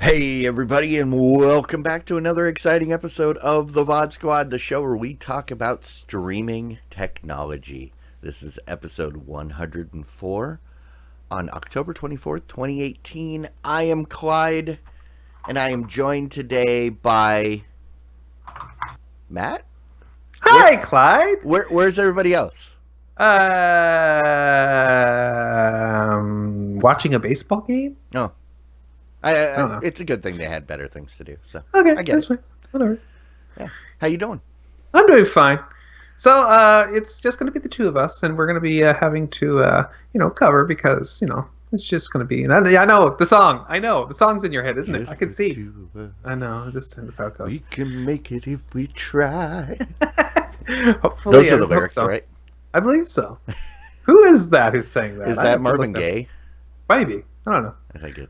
Hey everybody, and welcome back to another exciting episode of the VOD Squad, the show where we talk about streaming technology. This is episode 104 on October 24th, 2018. I am Clyde, and I am joined today by Matt. Hi, Clyde. Where's everybody else? Watching a baseball game? No. I don't know. It's a good thing they had better things to do. So okay, I get that's it. fine. Whatever. Yeah. How you doing? I'm doing fine. So it's just going to be the two of us, and we're going to be having to cover because it's just going to be. And I know the song. I know the song's in your head, isn't it? I can see. I know. Just that's how it goes. We can make it if we try. Hopefully, those are the lyrics, so. Right? I believe so. Who is that who's saying that? Is that Marvin Gaye? Maybe. I don't know. I think it.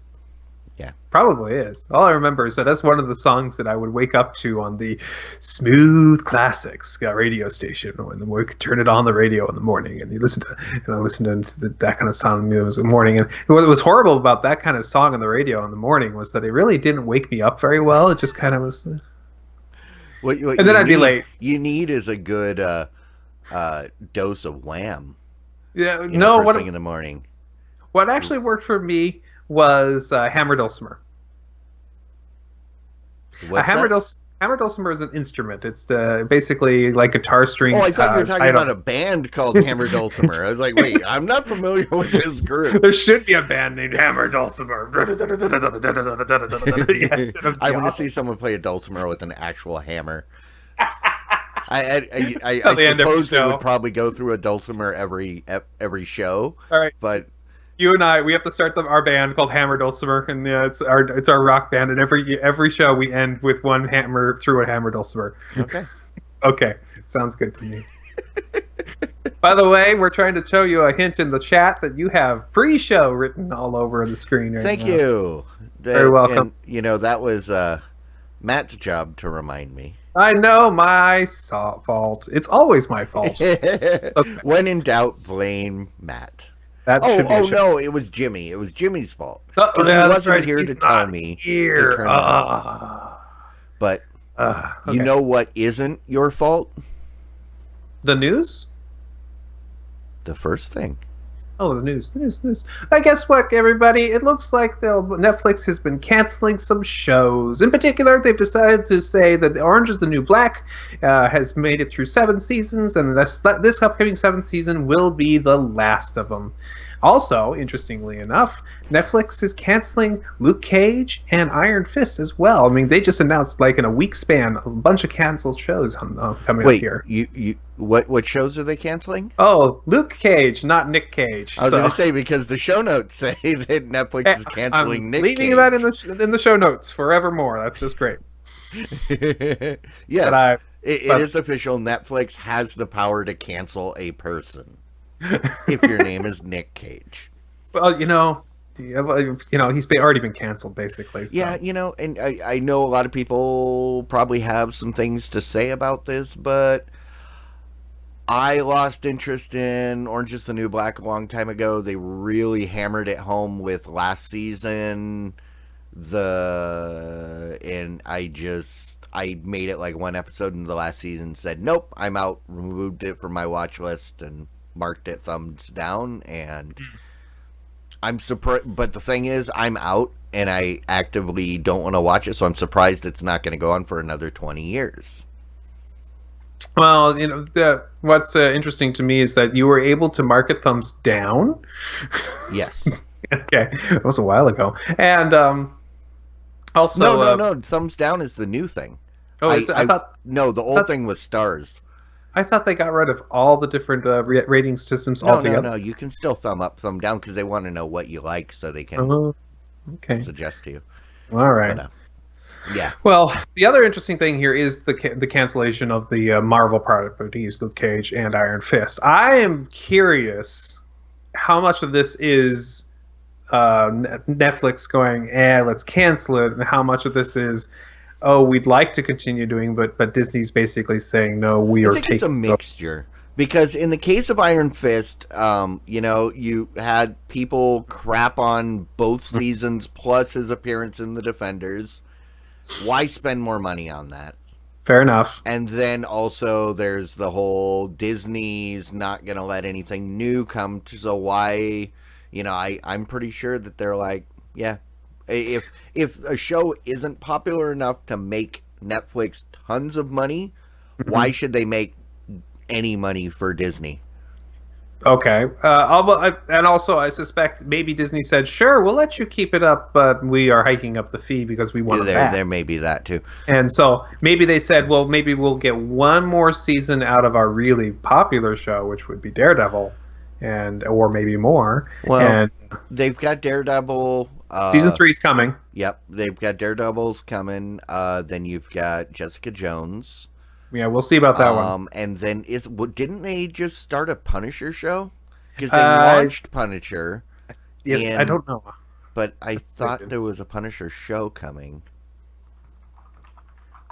Yeah. Probably is. All I remember is that that's one of the songs that I would wake up to on the Smooth Classics radio station when we could turn it on the radio in the morning and you listen to that kind of song in the morning. And what was horrible about that kind of song on the radio in the morning was that it really didn't wake me up very well. It just kind of was. And then I'd be late. You need is a good dose of Wham. Yeah. First thing in the morning. What actually worked for me was hammer dulcimer. Hammer dulcimer is an instrument. It's basically like guitar strings. Oh, I thought you were talking about a band called Hammer Dulcimer. I was like, wait, I'm not familiar with this group. There should be a band named Hammer Dulcimer. I want to see someone play a dulcimer with an actual hammer. I suppose they would probably go through a dulcimer every show. All right, but. You and I, we have to start our band called Hammer Dulcimer, and it's our rock band. And every show we end with one hammer through a hammer dulcimer. Okay. Okay, sounds good to me. By the way, we're trying to show you a hint in the chat that you have pre-show written all over the screen right now. Thank you. Very welcome. And, that was Matt's job to remind me. I know, my fault. It's always my fault. Okay. When in doubt, blame Matt. No, it was Jimmy. It was Jimmy's fault. He wasn't here to tell me. But okay. You know what isn't your fault? The news? The first thing. Oh, the news. I guess what, everybody? It looks like Netflix has been canceling some shows. In particular, they've decided to say that Orange is the New Black has made it through 7 seasons, and this upcoming 7th season will be the last of them. Also, interestingly enough, Netflix is canceling Luke Cage and Iron Fist as well. I mean, they just announced, like, in a week span, a bunch of canceled shows coming up here. What shows are they canceling? Oh, Luke Cage, not Nick Cage. I was going to say, because the show notes say that Netflix is canceling Nick Cage. Leaving that in the show notes forevermore. That's just great. Yes, it is official. Netflix has the power to cancel a person. If your name is Nick Cage. Well, he's already been canceled, basically. So. Yeah, and I know a lot of people probably have some things to say about this, but I lost interest in Orange is the New Black a long time ago. They really hammered it home with last season. And I made it like one episode in the last season, said, nope, I'm out, removed it from my watch list, and marked it thumbs down, and I'm surprised. But the thing is, I'm out, and I actively don't want to watch it, so I'm surprised it's not going to go on for another 20 years. Well, what's interesting to me is that you were able to mark it thumbs down. Yes. Okay, that was a while ago, and also no, thumbs down is the new thing. Oh, I thought no, the old thing was stars. I thought they got rid of all the different rating systems altogether. No, you can still thumb up, thumb down, because they want to know what you like, so they can suggest to you. All right. Yeah. Well, the other interesting thing here is the cancellation of the Marvel properties, Luke Cage and Iron Fist. I am curious how much of this is Netflix going, let's cancel it, and how much of this is, oh, we'd like to continue doing, but Disney's basically saying, no, we I are think it's a taking. mixture. Because in the case of Iron Fist, you had people crap on both seasons plus his appearance in The Defenders. Why spend more money on that? Fair enough. And then also there's the whole Disney's not going to let anything new come to, so why, I'm pretty sure that they're like, yeah, if a show isn't popular enough to make Netflix tons of money, why should they make any money for Disney? Okay. And also, I suspect maybe Disney said, sure, we'll let you keep it up, but we are hiking up the fee because we want it back. There may be that, too. And so maybe they said, well, maybe we'll get one more season out of our really popular show, which would be Daredevil, or maybe more. Well, and they've got Daredevil. Season 3's coming. Yep, they've got Daredevil's coming. Then you've got Jessica Jones. Yeah, we'll see about that one. And then didn't they just start a Punisher show? Because they launched Punisher. Yes, I don't know. But I thought there was a Punisher show coming.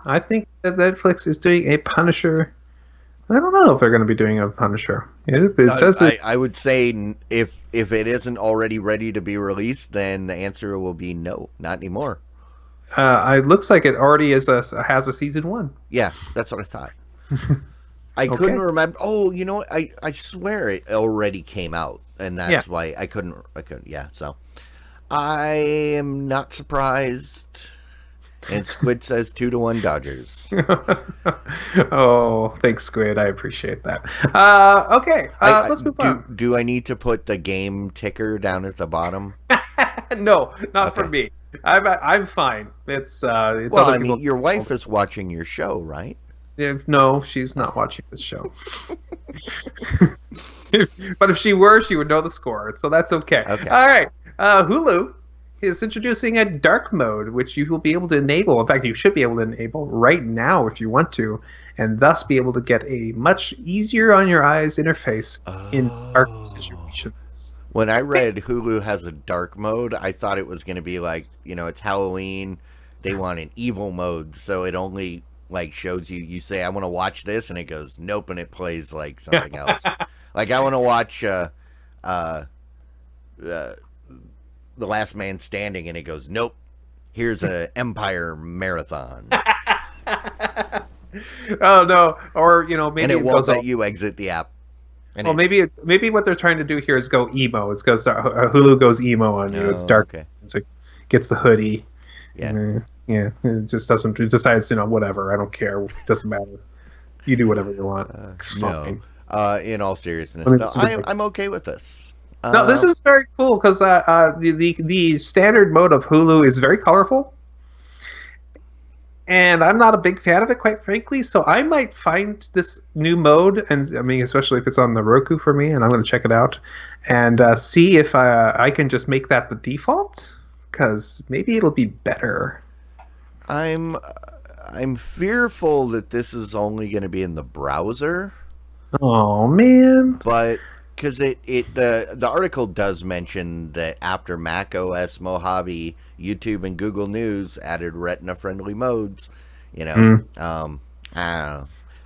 I think that Netflix is doing a Punisher. I don't know if they're going to be doing a Punisher. It says I would say if it isn't already ready to be released, then the answer will be no, not anymore. It looks like it already has a season 1. Yeah, that's what I thought. I couldn't remember. Oh, you know what? I swear it already came out, and that's why I couldn't. Yeah, so I am not surprised. And Squid says 2-1 Dodgers. Oh, thanks, Squid. I appreciate that. Okay, let's move on. Do I need to put the game ticker down at the bottom? No, not for me. I'm fine. It's well, I mean, your wife is watching your show, right? No, she's not watching this show. But if she were, she would know the score, so that's okay. All right. Hulu is introducing a dark mode, which you will be able to enable. In fact, you should be able to enable right now if you want to, and thus be able to get a much easier on your eyes interface in dark situations. When I read Hulu has a dark mode, I thought it was going to be like, it's Halloween. They want an evil mode, so it only shows you say, I want to watch this, and it goes, nope, and it plays like something else. Like, I want to watch The Last Man Standing, and it goes, nope, here's an Empire marathon. Oh, no. Or, maybe and it won't let you exit the app. And well, maybe what they're trying to do here is go emo. It's because Hulu goes emo on you. It's dark. Okay. It gets the hoodie. Yeah. Yeah. It just doesn't. It decides, whatever. I don't care. It doesn't matter. You do whatever you want. No. In all seriousness, I'm okay with this. No, this is very cool because the standard mode of Hulu is very colorful. And I'm not a big fan of it, quite frankly, so I might find this new mode, and I mean, especially if it's on the Roku for me, and I'm going to check it out, and see if I can just make that the default, because maybe it'll be better. I'm fearful that this is only going to be in the browser. Oh, man. But, because the article does mention that after Mac OS, Mojave, YouTube, and Google News added Retina-friendly modes, I don't know.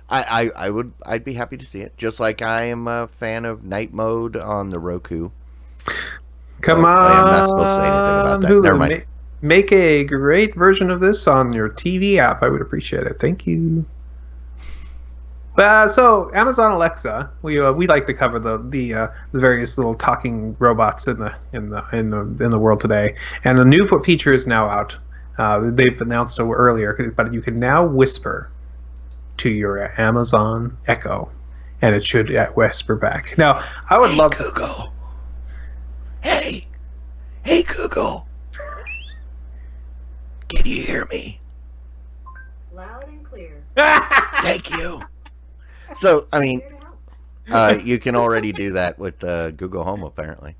I'd be happy to see it. Just like I am a fan of night mode on the Roku. Come on, I'm not supposed to say anything about that. Hulu, Never mind. Make a great version of this on your TV app. I would appreciate it. Thank you. So Amazon Alexa, we like to cover the various little talking robots in the world today, and a new feature is now out. They've announced it earlier, but you can now whisper to your Amazon Echo, and it should whisper back. Now, I would love Google. Hey Google, can you hear me? Loud and clear. Thank you. So, I mean, you can already do that with Google Home, apparently.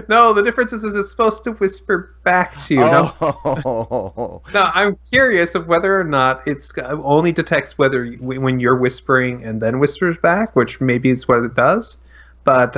No, the difference is it's supposed to whisper back to you. No, Oh, no, I'm curious of whether or not it's only detects whether when you're whispering and then whispers back, which maybe is what it does. But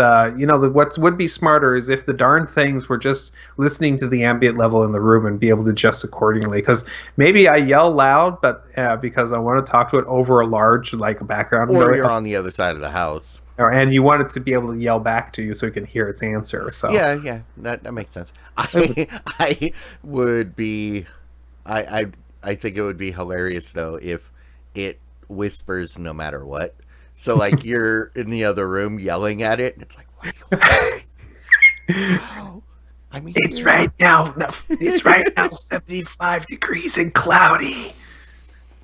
what would be smarter is if the darn things were just listening to the ambient level in the room and be able to adjust accordingly. Because maybe I yell loud, but because I want to talk to it over a large background or noise, you're on the other side of the house. and you want it to be able to yell back to you so you can hear its answer. So Yeah, that makes sense. I would be, I think it would be hilarious though if it whispers no matter what. So like you're in the other room yelling at it, and it's like, what? Wow. I mean, It's right now. No, it's right now 75 degrees and cloudy.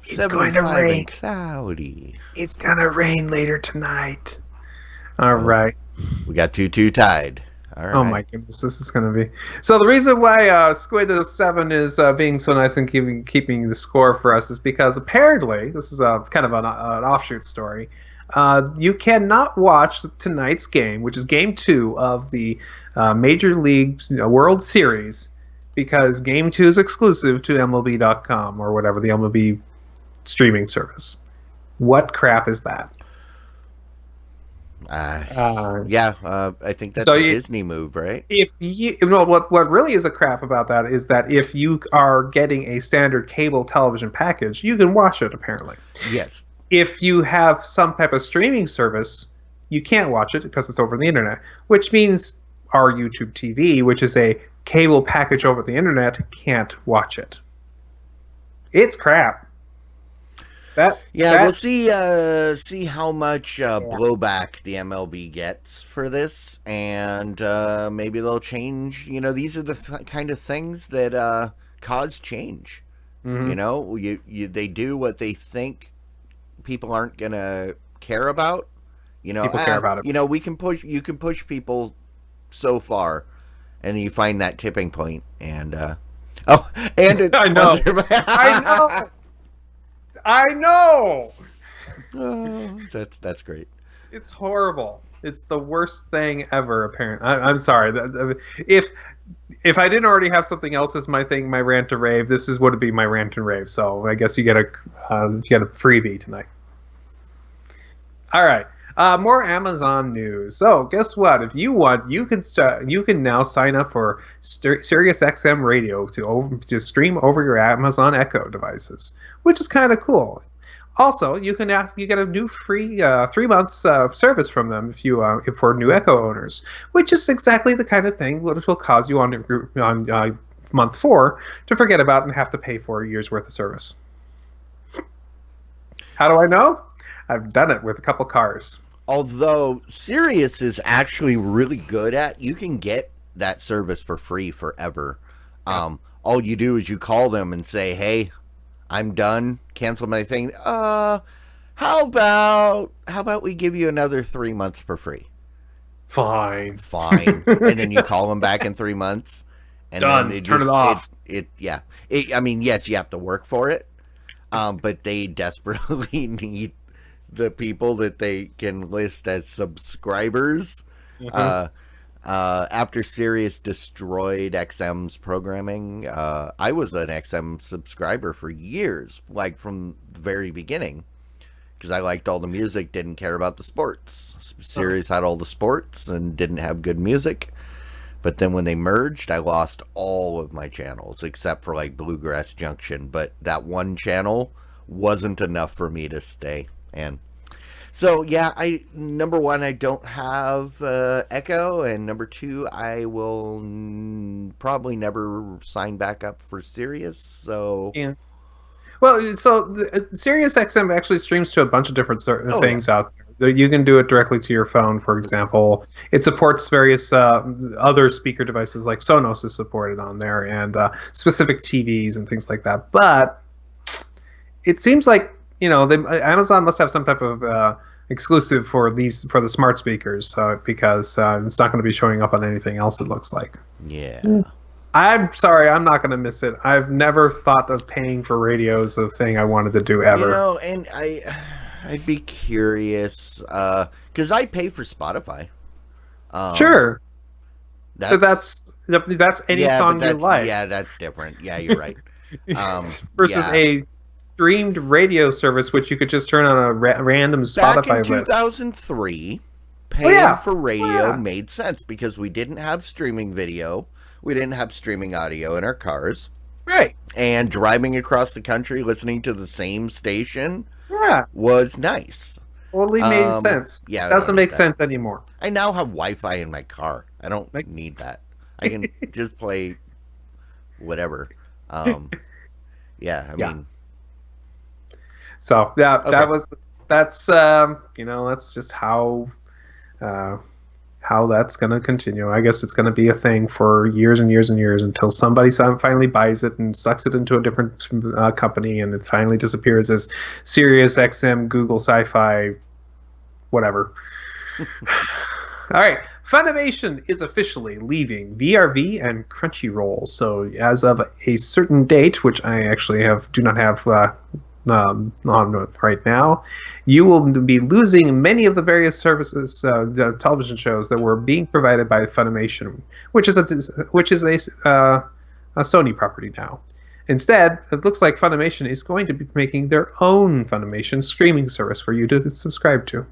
It's going to 75 rain. and cloudy. It's going to rain later tonight. All right. We got 2-2 tied. All right. Oh my goodness, this is going to be. So the reason why Squid 07 is being so nice and keeping the score for us is because apparently this is a kind of an offshoot story. You cannot watch tonight's game, which is Game 2 of the Major League World Series, because Game 2 is exclusive to MLB.com or whatever, the MLB streaming service. What crap is that? I think that's So a you- Disney move, right? If you what really is a crap about that is that if you are getting a standard cable television package, you can watch it apparently. Yes. If you have some type of streaming service, you can't watch it because it's over the internet, which means our YouTube TV, which is a cable package over the internet, can't watch it. It's crap. We'll see how much blowback the MLB gets for this, and maybe they'll change. These are the kind of things that cause change. Mhm. They do what they think people aren't gonna care about. People care about it. You can push people so far, and then you find that tipping point, and and it's I know. sponsored by- I know. Oh, that's great. It's horrible. It's the worst thing ever. Apparently, I'm sorry. If I didn't already have something else as my thing, my rant to rave, this is would be my rant and rave. So I guess you get a freebie tonight. All right. More Amazon news. So guess what? If you want, you can now sign up for SiriusXM Radio to stream over your Amazon Echo devices, which is kind of cool. Also, you get a new free 3 months service from them if for new Echo owners, which is exactly the kind of thing which will cause you on month 4 to forget about and have to pay for a year's worth of service. How do I know? I've done it with a couple cars. Although Sirius is actually really good at, you can get that service for free forever. All you do is you call them and say, "Hey, I'm done. Cancel my thing. How about we give you another 3 months for free?" Fine. Fine. And then you call them back in 3 months, and Done. then Turn it off. I mean, yes, you have to work for it, but they desperately need the people that they can list as subscribers. Mhm. After Sirius destroyed XM's programming, I was an XM subscriber for years, like from the very beginning, because I liked all the music, didn't care about the sports. Sirius had all the sports and didn't have good music. But then when they merged, I lost all of my channels except for like Bluegrass Junction. But that one channel wasn't enough for me to stay. And so, yeah, number one, I don't have Echo, and number 2, I will probably never sign back up for Sirius. So Yeah. Well, so SiriusXM actually streams to a bunch of different things out there. You can do it directly to your phone, for example. It supports various other speaker devices, like Sonos is supported on there, and specific TVs and things like that. But it seems like Amazon must have some type of exclusive for the smart speakers, because it's not going to be showing up on anything else. It looks like. yeah. I'm sorry, I'm not going to miss it. I've never thought of paying for radio as a thing I wanted to do ever. And I'd be curious, because I pay for Spotify. Sure. That's any yeah, song but you that's like. yeah, that's different. Yeah, you're right. Versus Yeah. a streamed radio service, which you could just turn on a random Back in Spotify list. 2003, Oh, paying yeah. for radio Oh, yeah. made sense because we didn't have streaming video, we didn't have streaming audio in our cars, Right. and driving across the country listening to the same station Yeah. was nice. Totally made sense. Yeah, I Doesn't don't make need that. sense anymore. I now have Wi-Fi in my car. I don't Makes- need that. I can just play whatever. Yeah, I Yeah. mean, So yeah, Okay. that's that's just how that's going to continue. I guess it's going to be a thing for years and years and years until somebody finally buys it and sucks it into a different company, and it finally disappears as Sirius XM, Google Sci-Fi, whatever. All right. Funimation is officially leaving VRV and Crunchyroll. So as of a certain date, which I actually do not have on right now, you will be losing many of the various services, the television shows that were being provided by Funimation, which is a Sony property now. Instead, it looks like Funimation is going to be making their own Funimation streaming service for you to subscribe to.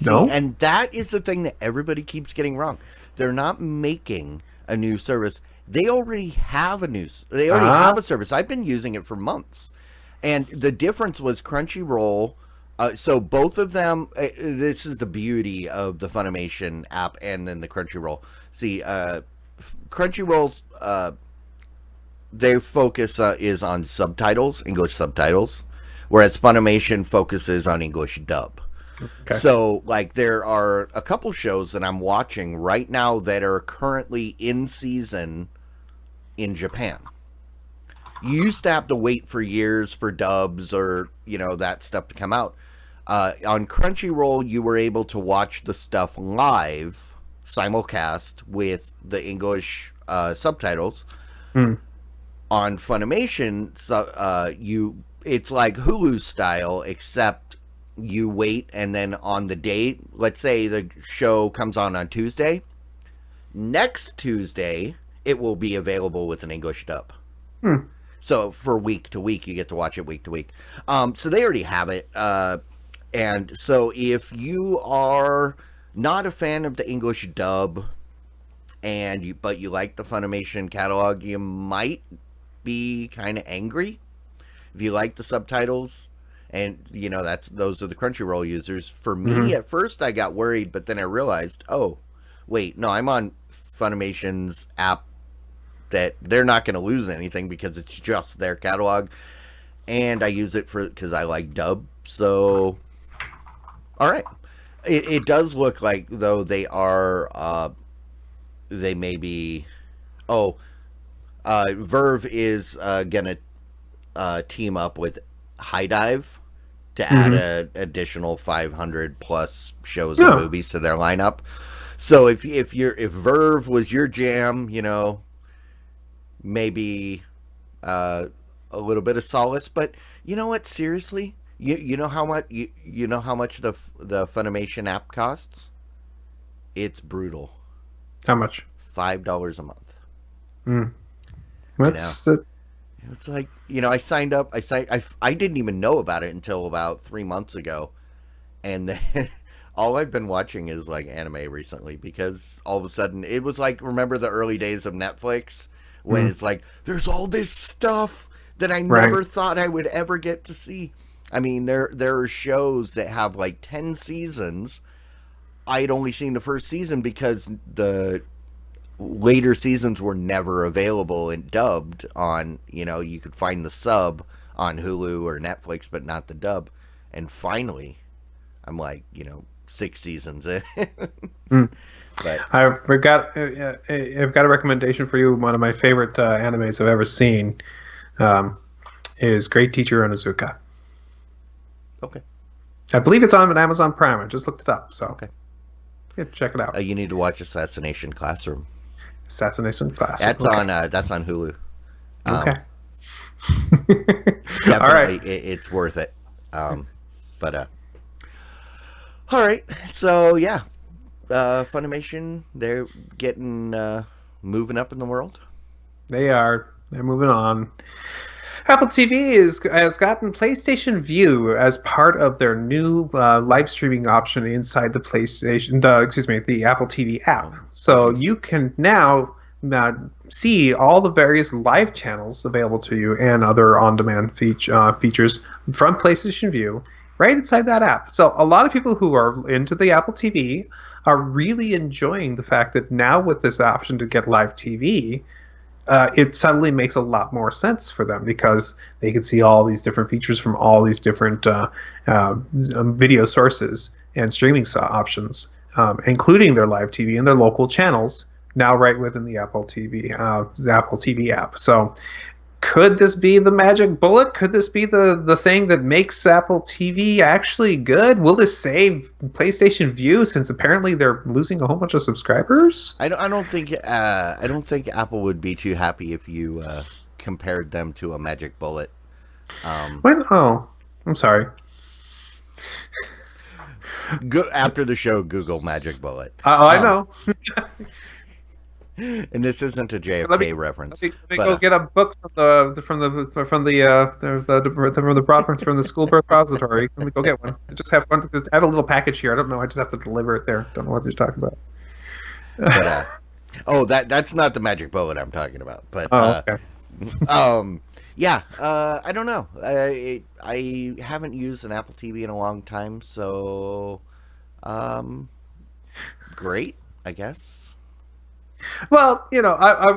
No? see, and that is the thing that everybody keeps getting wrong. They're not making a new service. They already have they already have a service. I've been using it for months. And the difference was Crunchyroll. So both of them, this is the beauty of the Funimation app and then the Crunchyroll. See, Crunchyroll's, their focus is on subtitles, English subtitles, whereas Funimation focuses on English dub. Okay. So, like, there are a couple shows that I'm watching right now that are currently in season in Japan. You used to have to wait for years for dubs or, that stuff to come out. On Crunchyroll, you were able to watch the stuff live, simulcast with the English subtitles. Mm. On Funimation, it's like Hulu style, except you wait, and then on the date, let's say the show comes on Tuesday, next Tuesday it will be available with an English dub. So for week to week, you get to watch it week to week. So they already have it, and so if you are not a fan of the English dub but you like the Funimation catalog, you might be kind of angry. If you like the subtitles, and those are the Crunchyroll users. For me, at first I got worried, but then I realized, oh, wait, no, I'm on Funimation's app, that they're not going to lose anything because it's just their catalog, and I use it because I like dub. So, all right, it does look like though they are they may be. Verve is gonna team up with High Dive to add an additional 500 plus shows and movies to their lineup. So if Verve was your jam, maybe a little bit of solace. But you know what? Seriously, you know how much you know how much the Funimation app costs? It's brutal. How much? $5 a month. What's It's like, I signed up. I didn't even know about it until about 3 months ago, and then all I've been watching is like anime recently, because all of a sudden it was like, remember the early days of Netflix when it's like there's all this stuff that I never thought I would ever get to see. I mean, there are shows that have like 10 seasons. I had only seen the first season because the later seasons were never available and dubbed on, you could find the sub on Hulu or Netflix, but not the dub. And finally, I'm like, 6 seasons in. But I've got a recommendation for you. One of my favorite animes I've ever seen is Great Teacher Onizuka. okay. I believe it's on Amazon Prime. I just looked it up, so Okay. Yeah, check it out. You need to watch Assassination Classroom. Assassination Class. That's on Hulu. Okay. Definitely, All right. It's worth it. But all right. So yeah, Funimation, they're getting moving up in the world. They're moving on. Apple TV has gotten PlayStation View as part of their new live streaming option inside the the Apple TV app. So you can now see all the various live channels available to you and other on-demand features from PlayStation View right inside that app. So a lot of people who are into the Apple TV are really enjoying the fact that now with this option to get live TV, it suddenly makes a lot more sense for them because they can see all these different features from all these different video sources and streaming options, including their live TV and their local channels, now right within the Apple TV app. So could this be the magic bullet? Could this be the thing that makes Apple TV actually good? Will this save PlayStation View since apparently they're losing a whole bunch of subscribers? I don't think Apple would be too happy if you compared them to a magic bullet. I'm sorry. After the show, Google magic bullet. I know. And this isn't a JFK reference. Let me go get a book from the school repository. Let me go get one. I just have one. I have a little package here. I don't know. I just have to deliver it there. Don't know what you're talking about. But, that's not the magic bullet I'm talking about. But okay. Yeah. I don't know. I haven't used an Apple TV in a long time, so great, I guess. Well,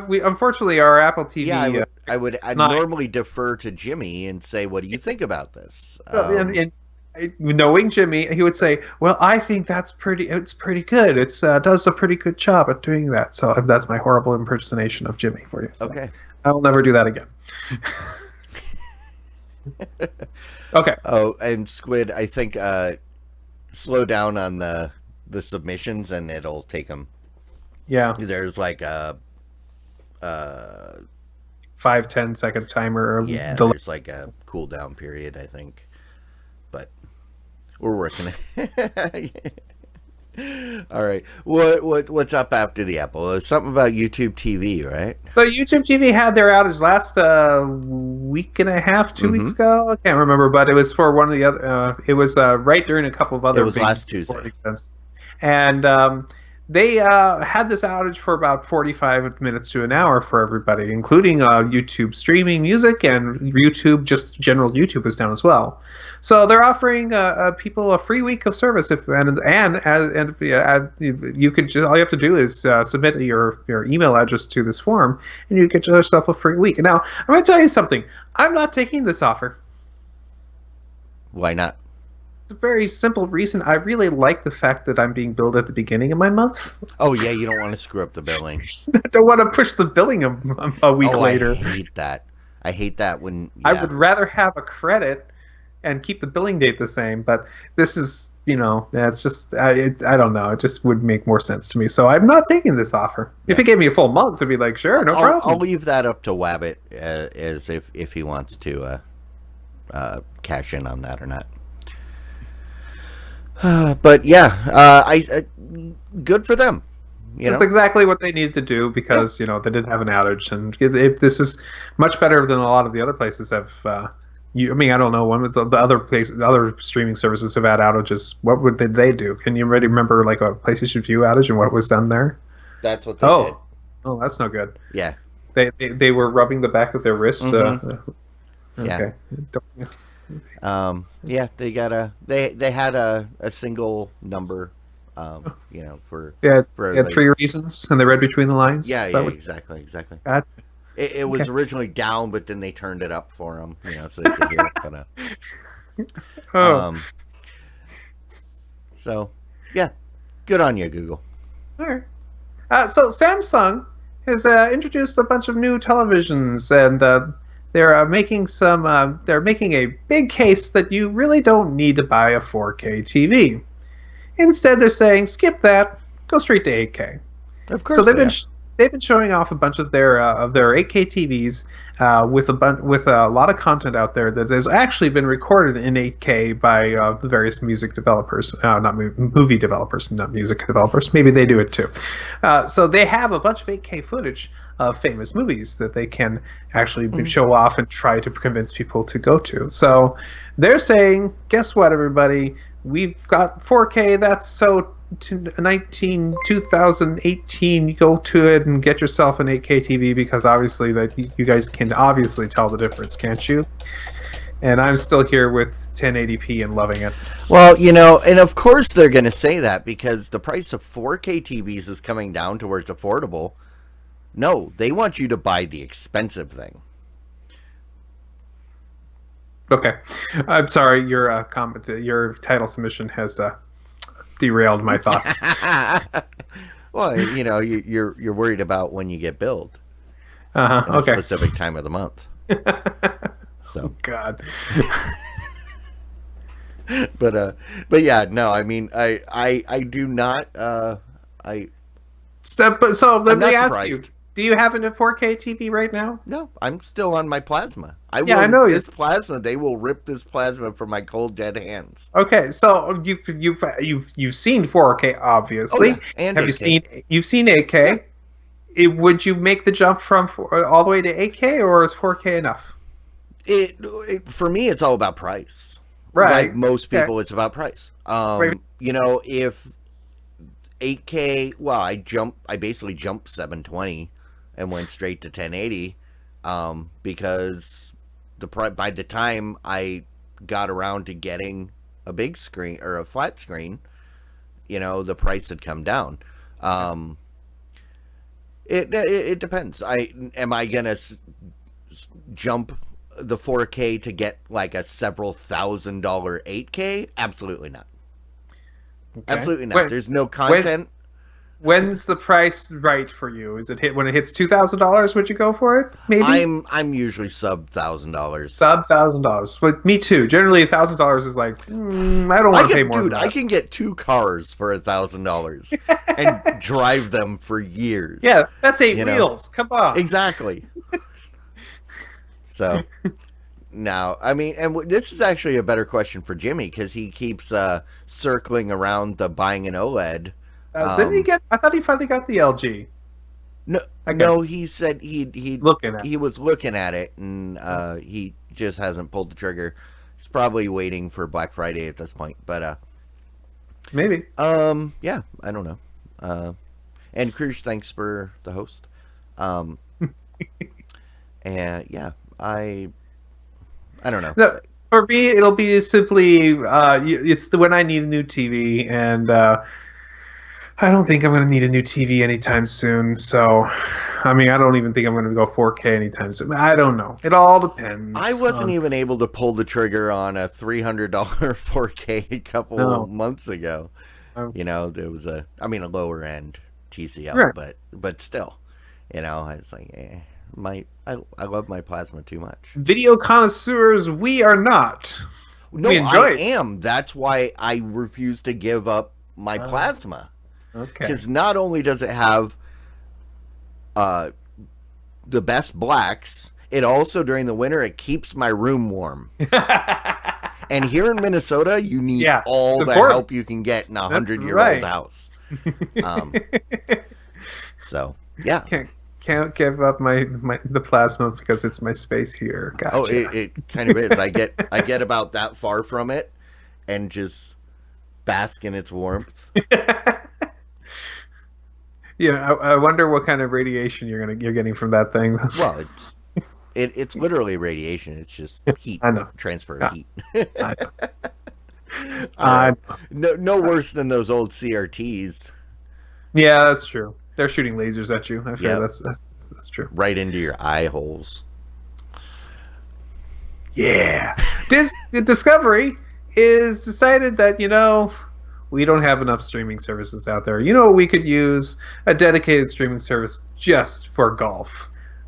we unfortunately our Apple TV. Yeah, I'd normally defer to Jimmy and say, "What do you think about this?" And knowing Jimmy, he would say, "Well, I think it's pretty good. It's does a pretty good job at doing that." So that's my horrible impersonation of Jimmy for you. So okay, I'll never do that again. Okay. Oh, and Squid, I think slow down on the submissions, and it'll take them. Yeah. There's like a 5-10 second timer. There's like a cooldown period, I think. But we're working it. All right. What's up after the Apple? Something about YouTube TV, right? So YouTube TV had their outage last week and a half, 2 weeks ago. I can't remember, but it was for one of the other. It was right during a couple of other. It was last Tuesday. Events. And they had this outage for about 45 minutes to an hour for everybody, including YouTube streaming music, and YouTube, just general YouTube was down as well. So they're offering people a free week of service, you could just, all you have to do is submit your email address to this form, and you get yourself a free week. Now, I'm going to tell you something. I'm not taking this offer. Why not? It's a very simple reason. I really like the fact that I'm being billed at the beginning of my month. Oh, yeah, you don't want to screw up the billing. I don't want to push the billing a week later. I hate that when... Yeah. I would rather have a credit and keep the billing date the same, but this is, it's just, I don't know. It just would make more sense to me. So I'm not taking this offer. Yeah. If it gave me a full month, I'd be like, sure, no problem. I'll leave that up to Wabbit as if he wants to cash in on that or not. But yeah, good for them. That's exactly what they needed to do because they didn't have an outage, and if this is much better than a lot of the other places have. I don't know. One was the other streaming services have had outages. What did they do? Can you already remember like a PlayStation View outage and what was done there? That's what they did. Oh, that's no good. Yeah, they were rubbing the back of their wrist. Yeah. Yeah, they got they had a single number, for had 3 reasons, and they read between the lines. Yeah, exactly. God. It was originally down, but then they turned it up for them, so they could hear it. So yeah, good on you, Google. All right. So Samsung has introduced a bunch of new televisions, and they're making they're making a big case that you really don't need to buy a 4K TV. Instead, they're saying skip that, go straight to 8K. Of course. So they've been they've been showing off a bunch of their 8K TVs with a lot of content out there that has actually been recorded in 8K by the various music developers, not movie developers, not music developers. Maybe they do it too. So they have a bunch of 8K footage of famous movies that they can actually show off and try to convince people to go to. So they're saying, guess what, everybody? We've got 4K. That's so 2018. You go to it and get yourself an 8K TV, because obviously that you guys can obviously tell the difference, can't you? And I'm still here with 1080p and loving it. Well, and of course they're going to say that because the price of 4K TVs is coming down to where it's affordable. No, they want you to buy the expensive thing. Okay, I'm sorry. Your your title submission has derailed my thoughts. Well, you're worried about when you get billed. Okay. A specific time of the month. So God. but yeah, no. I mean, I do not. So let me ask you. Do you have a 4K TV right now? No, I'm still on my plasma. I know this plasma. They will rip this plasma from my cold dead hands. Okay, so you've seen 4K, obviously. Oh, yeah. And have 8K. You've seen 8K? Yeah. Would you make the jump from all the way to 8K, or is 4K enough? For me, it's all about price. Right. Like most people, it's about price. Right. If 8K, well, I basically jumped 720 and went straight to 1080 because by the time I got around to getting a big screen or a flat screen, the price had come down. It depends. Am I gonna jump the 4K to get like a several $1,000 8K? Absolutely not. Okay. Absolutely not. There's no content. When's the price right for you? Is it when it hits $2,000? Would you go for it? Maybe. I'm usually sub $1,000. Sub $1,000. But me too. Generally, $1,000 is like I don't want to pay more. Dude, I can get 2 cars for $1,000 and drive them for years. Yeah, that's 8 wheels. Come on. Exactly. So. Now, I mean, and this is actually a better question for Jimmy because he keeps circling around the buying an OLED. Didn't he get? I thought he finally got the LG. No, he said he was looking at it, and he just hasn't pulled the trigger. He's probably waiting for Black Friday at this point, but maybe. Yeah, I don't know. And Krush, thanks for the host. And yeah, I don't know. No, for me, it'll be simply it's when I need a new TV, and I don't think I'm going to need a new TV anytime soon. So, I mean, I don't even think I'm going to go 4K anytime soon. I don't know. It all depends. I wasn't even able to pull the trigger on a $300 4K a couple months ago. There was a lower end TCL, right. but still, it's like, I love my plasma too much. Video connoisseurs, we are not. No, I am. That's why I refuse to give up my plasma. Okay. Because not only does it have the best blacks, it also during the winter it keeps my room warm. And here in Minnesota, you need all the help you can get in a 100-year-old house. So yeah. Can't give up the plasma because it's my space here. Gotcha. Oh, it kind of is. I get about that far from it and just bask in its warmth. Yeah, I wonder what kind of radiation you're getting from that thing. Well, it's literally radiation. It's just heat. I know. Transfer of heat. I know. No worse than those old CRTs. Yeah, that's true. They're shooting lasers at you. I feel that's true. Right into your eye holes. Yeah. Discovery is decided that, we don't have enough streaming services out there. We could use a dedicated streaming service just for golf.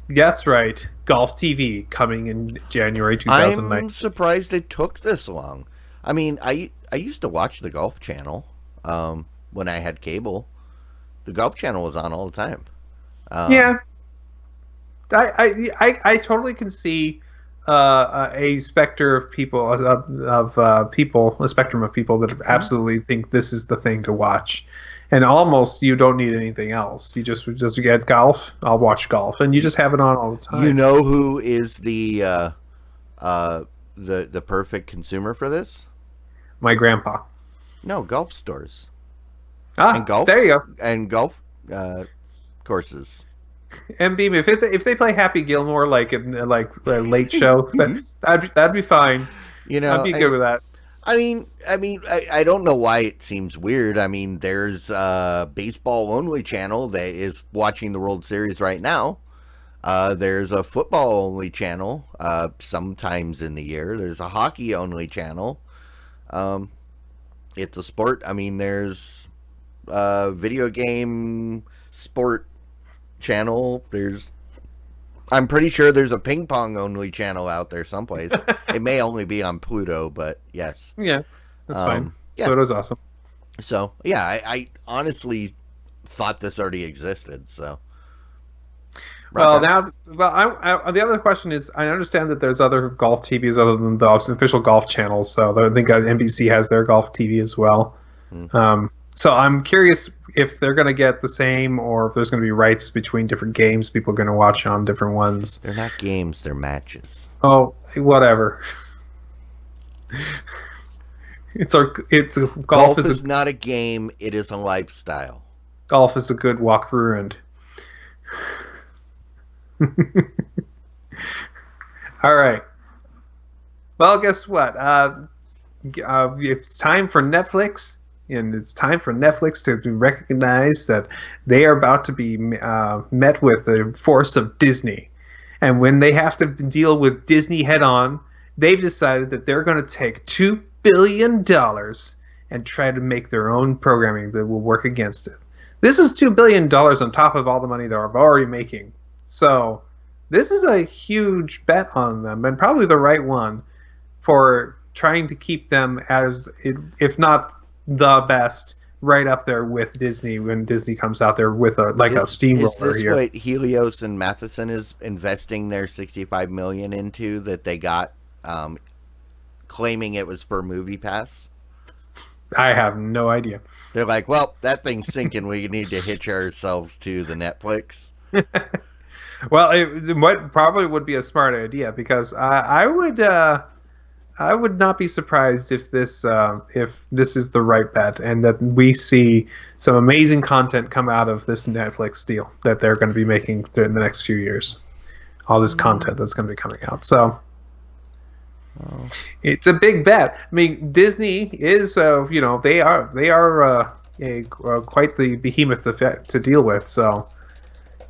That's right. Golf TV coming in January 2009. I'm surprised it took this long. I mean, I used to watch the Golf Channel when I had cable. The Golf Channel was on all the time. Yeah, I totally can see a specter of people a spectrum of people that absolutely think this is the thing to watch, and almost you don't need anything else. You just get golf. I'll watch golf, and you just have it on all the time. You know who is the perfect consumer for this? My grandpa. No, golf stores. And golf. There you go. And golf courses. And Beam, if they play Happy Gilmore like in the Late Show, that'd be fine. I'd be good with that. I mean, I don't know why it seems weird. I mean, there's a baseball only channel that is watching the World Series right now. There's a football only channel sometimes in the year. There's a hockey only channel. It's a sport. I mean, there's a video game sport channel. I'm pretty sure there's a ping pong only channel out there someplace. It may only be on Pluto, but yes. Yeah, that's fine. Yeah. Pluto's awesome. So yeah, I honestly thought this already existed. So. Well, the other question is, I understand that there's other golf TVs other than the official golf channels. So I think NBC has their golf TV as well. Mm-hmm. So I'm curious if they're going to get the same, or if there's going to be rights between different games people are going to watch on different ones. They're not games; they're matches. Oh, whatever. Golf is not a game; it is a lifestyle. Golf is a good walk ruined. All right. Well, guess what? It's time for Netflix, and it's time for Netflix to recognize that they are about to be met with the force of Disney. And when they have to deal with Disney head on, they've decided that they're going to take $2 billion and try to make their own programming that will work against it. This is $2 billion on top of all the money they're already making. So this is a huge bet on them, and probably the right one for trying to keep them as, if not the best, right up there with Disney when Disney comes out there with a steamroller here. Is this what Helios and Matheson is investing their $65 million into that they got, claiming it was for MoviePass? I have no idea. They're like, well, that thing's sinking. We need to hitch ourselves to the Netflix. Well, what probably would be a smart idea, because I would not be surprised if this is the right bet, and that we see some amazing content come out of this Netflix deal that they're going to be making in the next few years. All this content that's going to be coming out. So it's a big bet. I mean, Disney is they are quite the behemoth to deal with. So.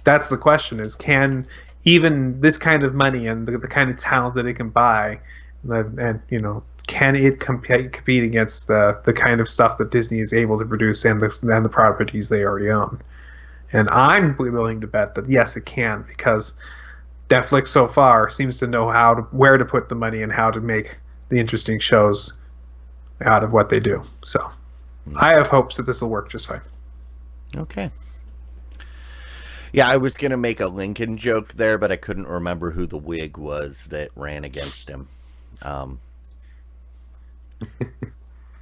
That's the question: is can even this kind of money and the kind of talent that it can buy, and can it compete against the kind of stuff that Disney is able to produce and the properties they already own? And I'm willing to bet that yes, it can, because Netflix so far seems to know where to put the money and how to make the interesting shows out of what they do. So I have hopes that this will work just fine. Okay. Yeah, I was going to make a Lincoln joke there, but I couldn't remember who the Whig was that ran against him.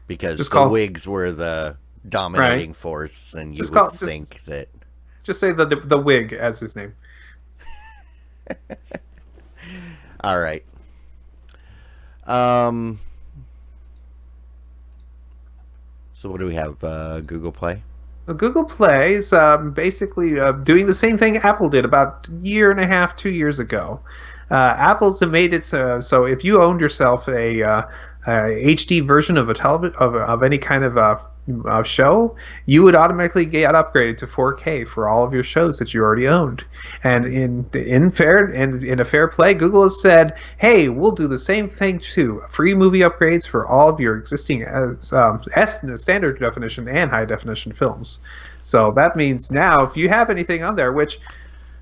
Because the Whigs were the dominating force, and you would think that... Just say the Whig as his name. All right. So what do we have? Google Play? Google Play is basically doing the same thing Apple did about a year and a half, 2 years ago. Apple's made it so if you owned yourself a HD version of of any kind of show, you would automatically get upgraded to 4K for all of your shows that you already owned. And in a fair play, Google has said, "Hey, we'll do the same thing too. Free movie upgrades for all of your existing standard definition and high definition films." So that means now, if you have anything on there, which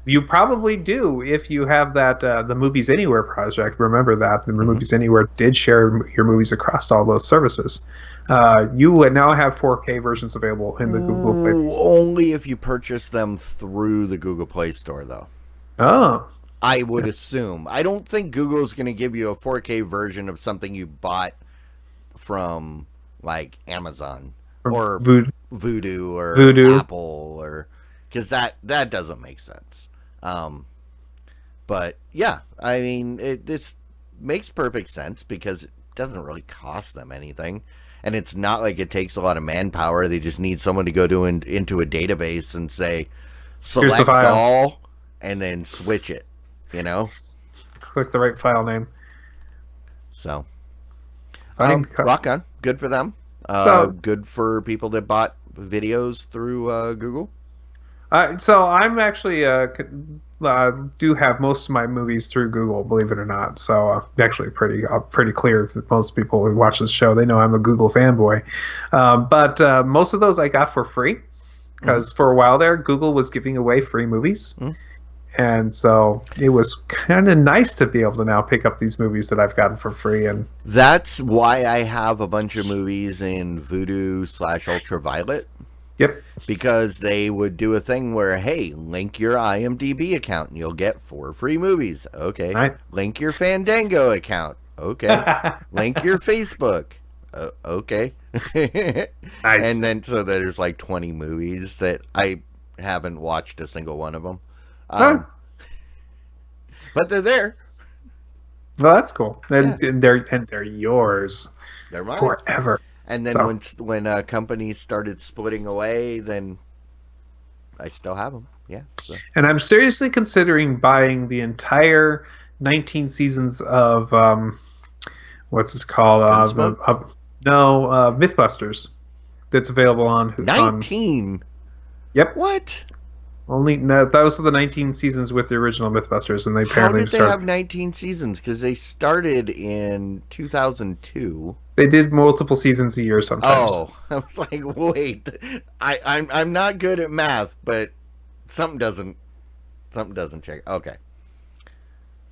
You probably do if you have that the Movies Anywhere project. Remember that the Movies Anywhere did share your movies across all those services. You would now have 4K versions available in the Google Play. Only if you purchase them through the Google Play Store, though. Oh, I would assume. I don't think Google's going to give you a 4K version of something you bought from like Amazon or Voodoo or Apple, or because that doesn't make sense. But yeah, I mean, this makes perfect sense because it doesn't really cost them anything. And it's not like it takes a lot of manpower. They just need someone to go into a database and say, select all, and then switch it, you know? Click the right file name. So, rock on. Good for them. Good for people that bought videos through Google. So I'm actually do have most of my movies through Google, believe it or not. So actually pretty clear that most people who watch this show, they know I'm a Google fanboy. But most of those I got for free because for a while there, Google was giving away free movies. And so it was kind of nice to be able to now pick up these movies that I've gotten for free. And that's why I have a bunch of movies in Vudu/Ultraviolet. Yep. Because they would do a thing where, hey, link your IMDb account and you'll get 4 free movies. Okay. Right. Link your Fandango account. Okay. Link your Facebook. Okay. Nice. And then so there's like 20 movies that I haven't watched a single one of them. But they're there. Well, that's cool. And they're yours. They're mine forever. And then when companies started splitting away, then I still have them. Yeah. So. And I'm seriously considering buying the entire 19 seasons of what's this called? Mythbusters. That's available on 19. Yep. What? Those are the 19 seasons with the original Mythbusters, and they apparently How did they have 19 seasons? Because they started in 2002. They did multiple seasons a year sometimes. Oh, I was like, wait, I'm not good at math, but something doesn't check. Okay,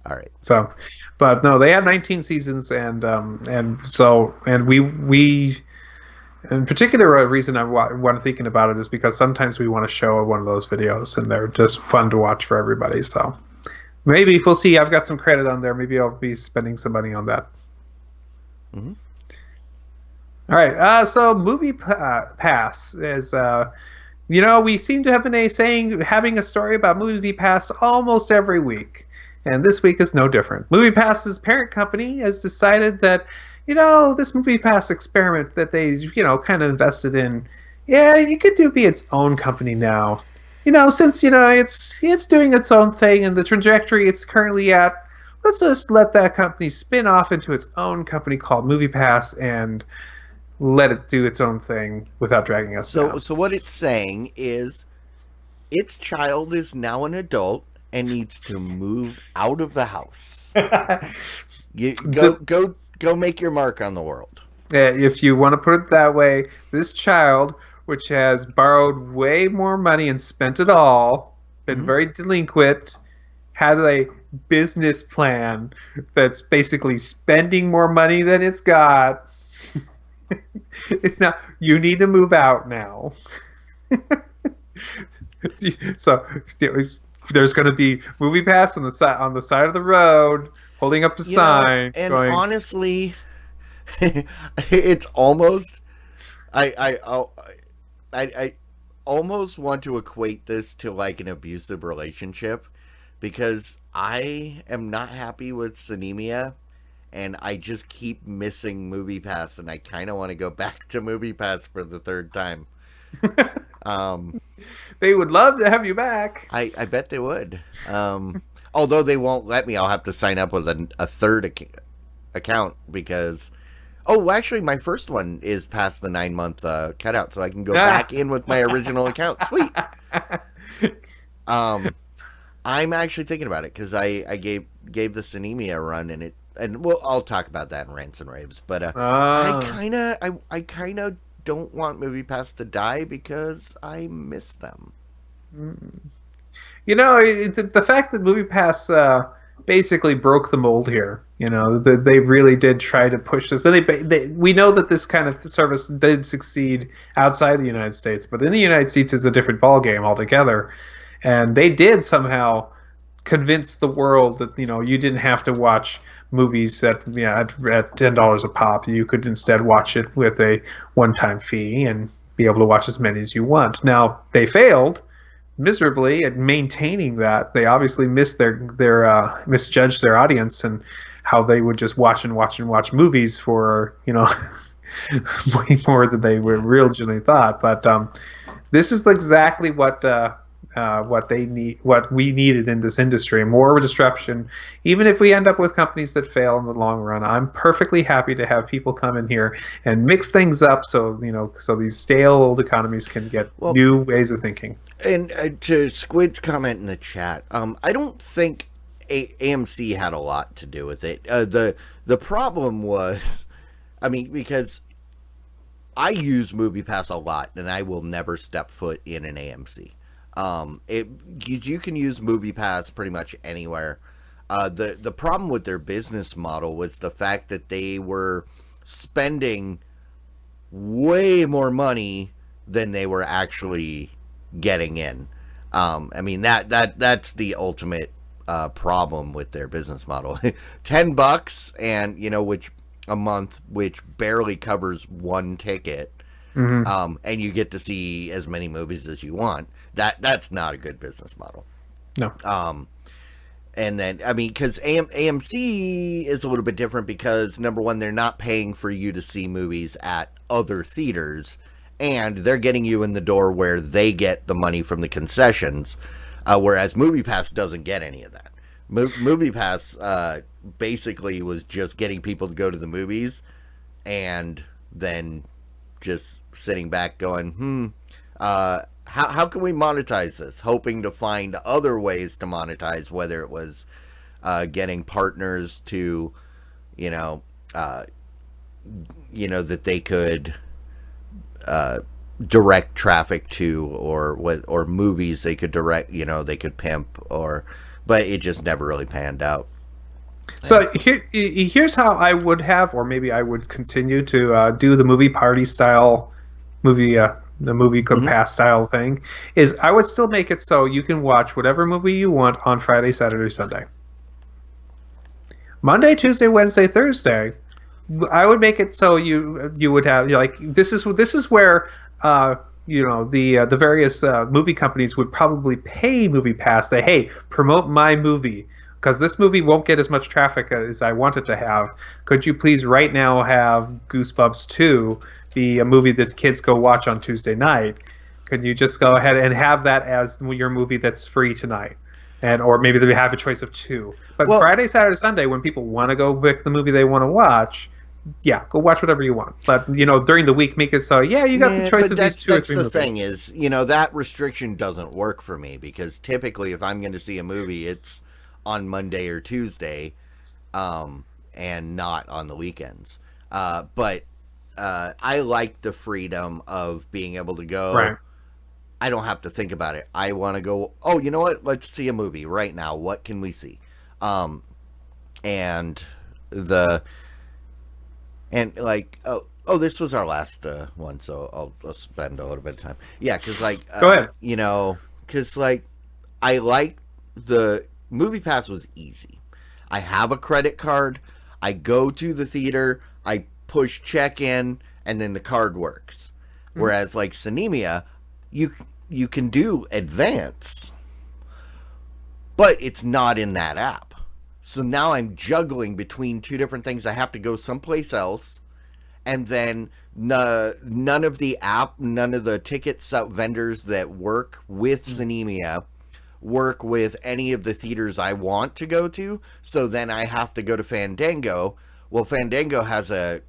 all right. So, but no, they have 19 seasons, and we. In particular, a reason I'm thinking about it is because sometimes we want to show one of those videos, and they're just fun to watch for everybody. So maybe we'll see. I've got some credit on there. Maybe I'll be spending some money on that. Mm-hmm. All right. So Movie Pass is, we seem to have been having a story about Movie Pass almost every week, and this week is no different. Movie Pass's parent company has decided that, this Movie Pass experiment that they, kind of invested in, it could be its own company now. Since, it's doing its own thing and the trajectory it's currently at, let's just let that company spin off into its own company called Movie Pass and let it do its own thing without dragging us down. So what it's saying is its child is now an adult and needs to move out of the house. Go make your mark on the world. If you want to put it that way, this child, which has borrowed way more money and spent it all, been very delinquent, has a business plan that's basically spending more money than it's got. It's now, you need to move out now. So there's going to be Movie Pass on the side of the road, holding up a sign. And honestly, it's almost I almost want to equate this to like an abusive relationship, because I am not happy with Cinemia. And I just keep missing Movie Pass, and I kind of want to go back to Movie Pass for the third time. They would love to have you back. I bet they would. Although they won't let me, I'll have to sign up with a third account because... Oh, actually, my first one is past the 9-month cutout, so I can go back in with my original account. Sweet. I'm actually thinking about it because I gave the Cinemia a run, and I'll talk about that in Rants and Raves. But I kind of don't want Movie Pass to die because I miss them. The fact that MoviePass basically broke the mold here. They really did try to push this. And we know that this kind of service did succeed outside the United States, but in the United States, it's a different ballgame altogether. And they did somehow convince the world that you didn't have to watch movies at $10 a pop. You could instead watch it with a one-time fee and be able to watch as many as you want. Now they failed miserably at maintaining that. They obviously misjudged their audience and how they would just watch and watch and watch movies for way more than they were originally thought. But this is exactly what we needed in this industry. More of a disruption. Even if we end up with companies that fail in the long run, I'm perfectly happy to have people come in here and mix things up so these stale old economies can get new ways of thinking. And to Squid's comment in the chat, I don't think AMC had a lot to do with it. The problem was, because I use MoviePass a lot, and I will never step foot in an AMC. You can use MoviePass pretty much anywhere. The problem with their business model was the fact that they were spending way more money than they were actually getting in. That's the ultimate problem with their business model. $10 and which a month, which barely covers one ticket. Mm-hmm. And you get to see as many movies as you want. That's not a good business model. No. And then, because AMC is a little bit different because, number one, they're not paying for you to see movies at other theaters, and they're getting you in the door where they get the money from the concessions, whereas MoviePass doesn't get any of that. MoviePass basically was just getting people to go to the movies and then just sitting back going, how can we monetize this? Hoping to find other ways to monetize, whether it was getting partners to, that they could direct traffic to, or movies they could direct, they could pimp, but it just never really panned out. So here's how I would have, or maybe I would continue to do the movie party style movie, the movie pass style thing, is I would still make it so you can watch whatever movie you want on Friday, Saturday, Sunday. Monday, Tuesday, Wednesday, Thursday, I would make it so you would have, this is where the various movie companies would probably pay MoviePass. Hey, promote my movie, because this movie won't get as much traffic as I want it to have. Could you please right now have Goosebumps 2 be a movie that kids go watch on Tuesday night? Could you just go ahead and have that as your movie that's free tonight? Or maybe they have a choice of 2. But Friday, Saturday, Sunday, when people want to go pick the movie they want to watch, go watch whatever you want. But, during the week, make it so, you got the choice of these 2 or 3 movies. That's the thing is, that restriction doesn't work for me, because typically if I'm going to see a movie, it's on Monday or Tuesday, and not on the weekends. But I like the freedom of being able to go. Right. I don't have to think about it. I want to go, oh, you know what? Let's see a movie right now. What can we see? This was our last one, so I'll spend a little bit of time. Yeah, because go ahead. Because I like the MoviePass was easy. I have a credit card. I go to the theater. I push check in, and then the card works. Mm-hmm. Whereas Cinemia, you can do advance, but it's not in that app. So now I'm juggling between 2 different things. I have to go someplace else, and then none of the ticket vendors that work with Cinemia work with any of the theaters I want to go to. So then I have to go to Fandango. Well, Fandango has a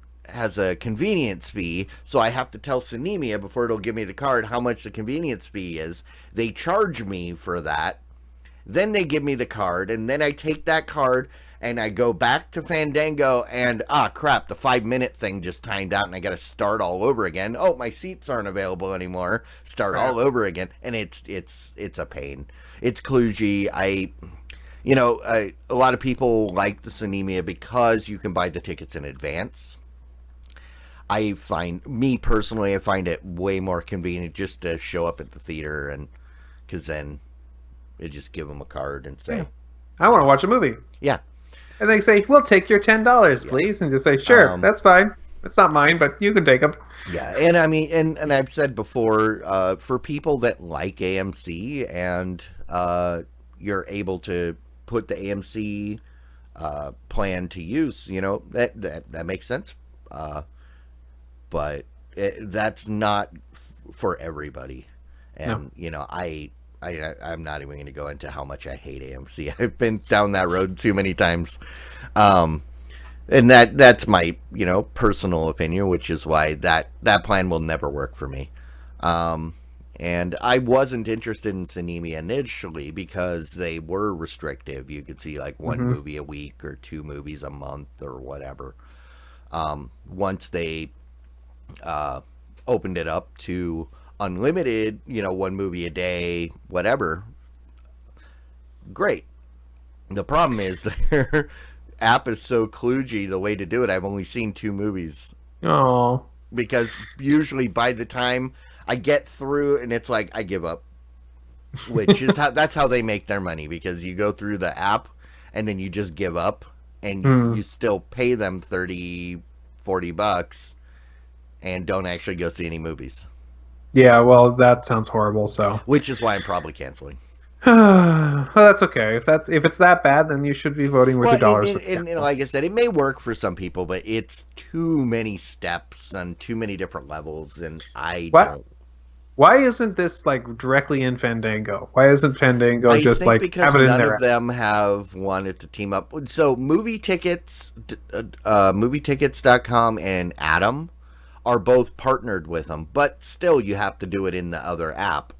convenience fee, so I have to tell Cinemia before it'll give me the card how much the convenience fee is. They charge me for that. Then they give me the card, and then I take that card and I go back to Fandango, and crap, the 5-minute thing just timed out and I got to start all over again. Oh, my seats aren't available anymore. Start all over again, and it's a pain. it's kludgy. A lot of people like the Cinemia because you can buy the tickets in advance. I find it way more convenient just to show up at the theater, and because then they just give them a card and say, I want to watch a movie. Yeah. And they say, we'll take your $10, please. And just say, sure, that's fine. It's not mine, but you can take them. Yeah. And I mean, and I've said before, for people that like AMC and you're able to put the AMC plan to use, that makes sense. But that's not for everybody. And, I'm not even going to go into how much I hate AMC. I've been down that road too many times. And that's my, personal opinion, which is why that plan will never work for me. And I wasn't interested in Cinemia initially because they were restrictive. You could see like one movie a week or 2 movies a month or whatever. Once they opened it up to unlimited, 1 movie a day, whatever, great. The problem is their app is so kludgy. The way to do it, I've only seen 2 movies. Oh, because usually by the time I get through, and it's like I give up, which is that's how they make their money, because you go through the app and then you just give up, and you still pay them $30-$40 and don't actually go see any movies. Yeah, well, that sounds horrible. So, which is why I'm probably canceling. Well, that's okay. If it's that bad, then you should be voting with your dollars. And like I said, it may work for some people, but it's too many steps and too many different levels, and don't. Why isn't this like directly in Fandango? Why isn't Fandango just like because have it in none there? of them have wanted to team up. So movie tickets, movietickets.com and Atom are both partnered with them, but still you have to do it in the other app.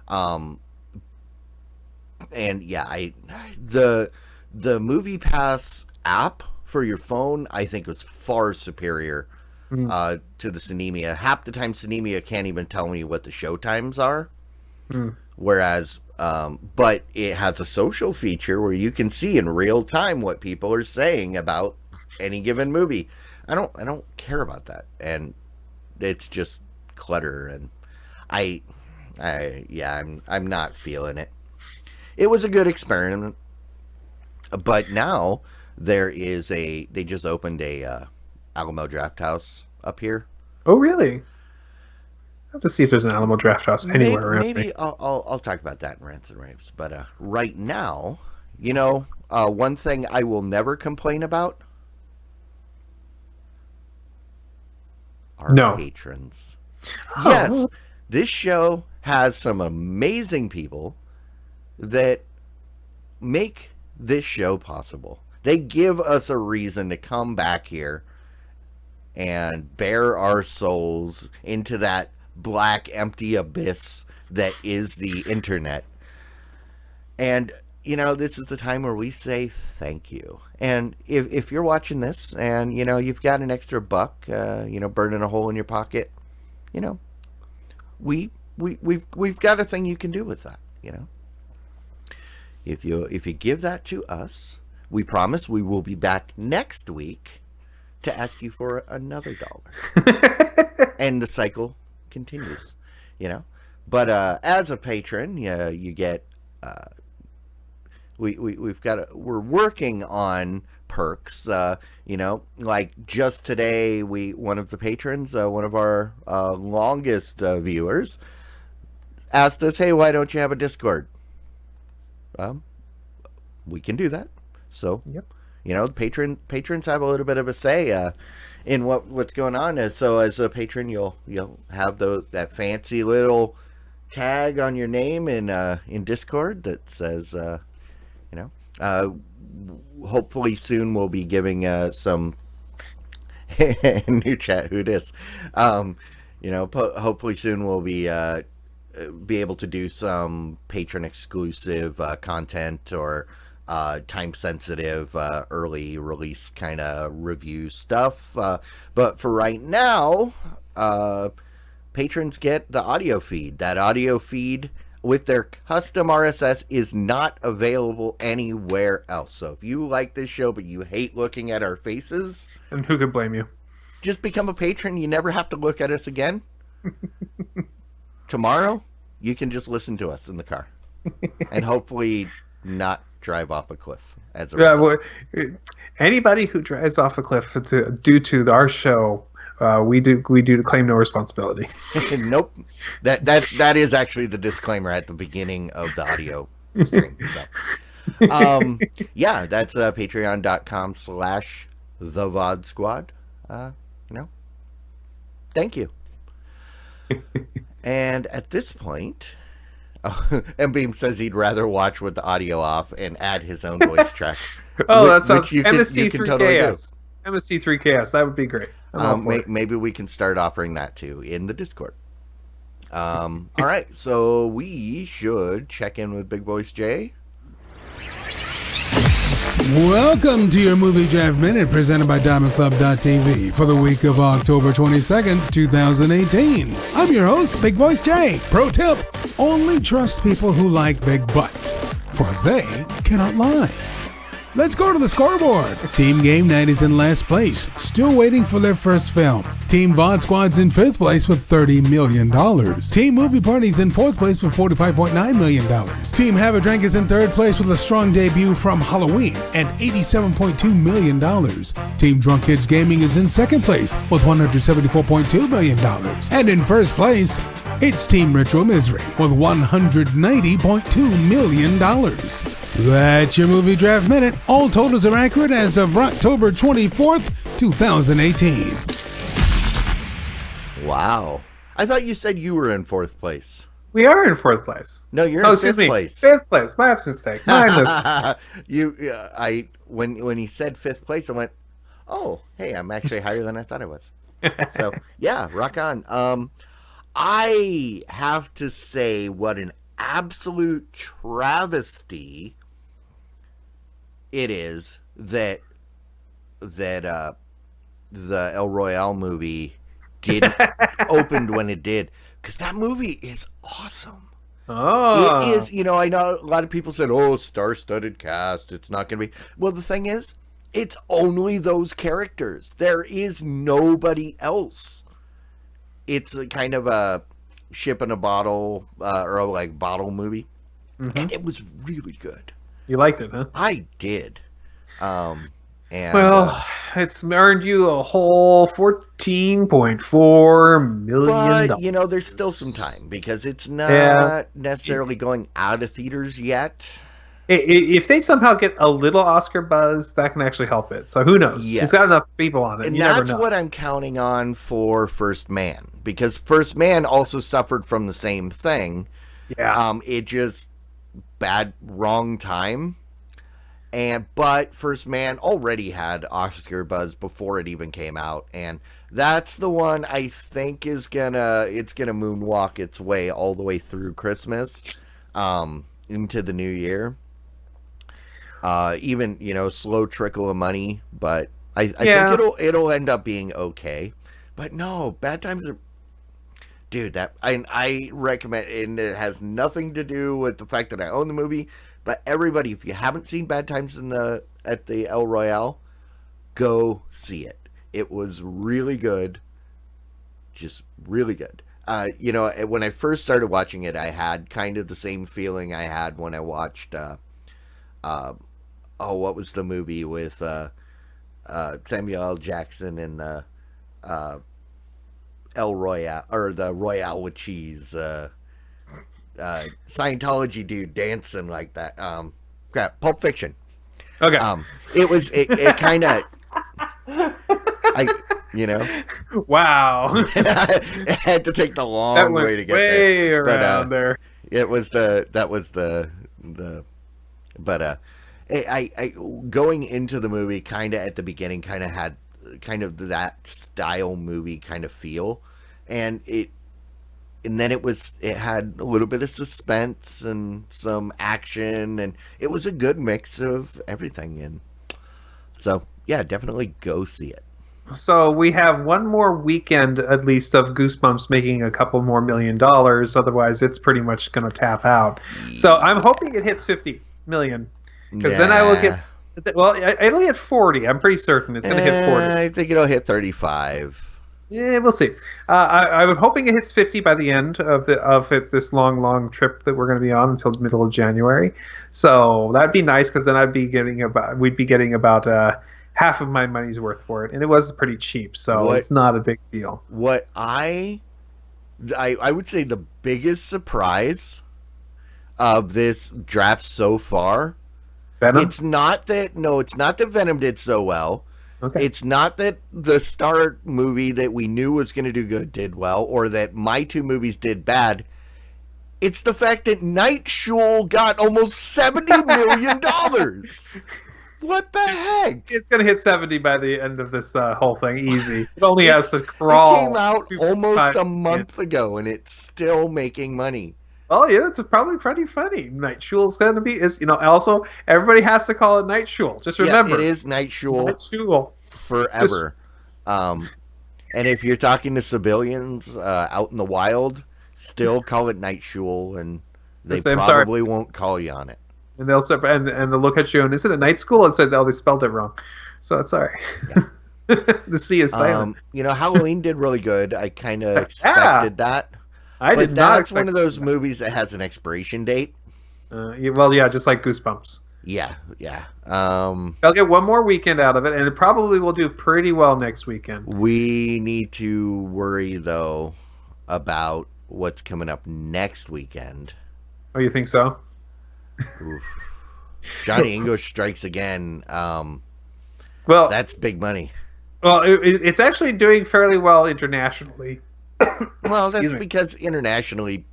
And yeah, the Movie Pass app for your phone, I think, was far superior to the Cinemia. Half the time, Cinemia can't even tell me what the show times are. Whereas, but it has a social feature where you can see in real time what people are saying about any given movie. I don't care about that, and it's just clutter, and I'm not feeling it. It was a good experiment, but now they just opened a Alamo Drafthouse up here. Oh, really? I have to see if there's an Alamo Drafthouse anywhere around me. Maybe I'll talk about that in Rants and Raves. But right now, one thing I will never complain about are patrons. Oh. Yes, this show has some amazing people that make this show possible. They give us a reason to come back here and bare our souls into that black, empty abyss that is the internet. And, this is the time where we say thank you. And if you're watching this and, you've got an extra buck, burning a hole in your pocket, we've got a thing you can do with that, If you give that to us, we promise we will be back next week to ask you for another $1. And the cycle continues, But as a patron, you get we're working on perks, like just today one of the patrons, one of our longest viewers, asked us, hey, why don't you have a Discord? We can do that. So, yep. Patrons have a little bit of a say in what's going on. And so, as a patron, you'll have that fancy little tag on your name in Discord that says, hopefully soon we'll be giving some new chat. Who dis? Hopefully soon we'll be able to do some patron exclusive content or time sensitive early release kind of review stuff, but for right now, patrons get the audio feed. That audio feed with their custom RSS is not available anywhere else. So if you like this show but you hate looking at our faces, And who could blame you? just become a patron. You never have to look at us again. Tomorrow, you can just listen to us in the car and hopefully not drive off a cliff as a result. Well, anybody who drives off a cliff due to our show, we do claim no responsibility. Nope. That is actually the disclaimer at the beginning of the audio stream. So, yeah, that's patreon.com/the VOD Squad. Thank you. And at this point, M Beam says he'd rather watch with the audio off and add his own voice track. Oh, that sounds you MST3 can totally Chaos. MST3 Chaos. That would be great. Maybe we can start offering that too in the Discord. All right, so we should check in with Big Voice Jay. Welcome to your Movie Draft Minute presented by DiamondClub.tv for the week of October 22nd, 2018. I'm your host, Big Voice Jay. Pro tip, only trust people who like big butts, for they cannot lie. Let's go to the scoreboard. Team Game Night is in last place, still waiting for their first film. Team VOD Squad's in 5th place with $30 million. Team Movie Party's in 4th place with $45.9 million. Team Have a Drink is in 3rd place with a strong debut from Halloween and $87.2 million. Team Drunk Kids Gaming is in 2nd place with $174.2 million. And in 1st place, it's Team Ritual Misery with $190.2 million. That's your Movie Draft Minute. All totals are accurate as of October 24th, 2018. Wow. I thought you said you were in 4th place. We are in 4th place. No, you're in 5th place. 5th place. My mistake. When he said 5th place, I went, oh, hey, I'm actually higher than I thought I was. So, yeah, rock on. I have to say what an absolute travesty it is that the El Royale movie opened when it did, because that movie is awesome. Oh, it is. I know a lot of people said, "Oh, star-studded cast. It's not going to be." Well, the thing is, it's only those characters. There is nobody else. It's a kind of a ship in a bottle or like bottle movie, and it was really good. You liked it, huh? I did. It's earned you a whole $14.4 million. But there's still some time because it's not necessarily going out of theaters yet. If they somehow get a little Oscar buzz, that can actually help it. So who knows? Yes. It's got enough people on it. And you never that's know. what I'm counting on for First Man, because First Man also suffered from the same thing. Yeah. It just wrong time. But First Man already had Oscar buzz before it even came out, and that's the one I think it's gonna moonwalk its way all the way through Christmas, into the new year. Even slow trickle of money, but I think it'll end up being okay. But no, Bad Times are, dude. That I recommend, and it has nothing to do with the fact that I own the movie. But everybody, if you haven't seen Bad Times at the El Royale, go see it. It was really good, just really good. When I first started watching it, I had kind of the same feeling I had when I watched. What was the movie with Samuel L. Jackson and the El Royale, or the Royale with cheese? Scientology dude dancing like that. Pulp Fiction. Okay. It kind of. Wow. I had to take the long way to get way there. Around there. It was I going into the movie kind of at the beginning kind of had kind of that style movie kind of feel, and then it had a little bit of suspense and some action, and it was a good mix of everything. And so, yeah, definitely go see it. So we have one more weekend at least of Goosebumps making a couple more $1 million. Otherwise, it's pretty much going to tap out. So I'm hoping it hits 50 million because then I will get. Well, it'll hit 40. I'm pretty certain it's going to hit 40. I think it'll hit 35. Yeah, we'll see. I'm hoping it hits 50 by the end of this long trip that we're going to be on until the middle of January. So that'd be nice because then we'd be getting about half of my money's worth for it, and it was pretty cheap, so it's not a big deal. What I would say the biggest surprise of this draft so far. Venom? It's not that Venom did so well. Okay. It's not that the Star movie that we knew was going to do good did well, or that my two movies did bad. It's the fact that Night Shul got almost $70 million. What the heck? It's going to hit 70 by the end of this whole thing, easy. It only has to crawl. It came out almost a month ago, and it's still making money. Oh yeah, it's probably pretty funny. Night Shul's going to be also everybody has to call it Night Shul. Just remember, it is Night Shul. Night Shul forever. And if you're talking to civilians out in the wild, still call it Night Shul, and they probably won't call you on it. And they'll and they'll look at you and is it a night school? And say, oh, they spelled it wrong. So it's all right. Yeah. The C is silent. Halloween did really good. I kind of expected that. But that's one of those movies that has an expiration date. Just like Goosebumps. Yeah. I'll get one more weekend out of it, and it probably will do pretty well next weekend. We need to worry, though, about what's coming up next weekend. Oh, you think so? Oof. Johnny English Strikes Again. Well, that's big money. Well, it's actually doing fairly well internationally. Well, that's because internationally,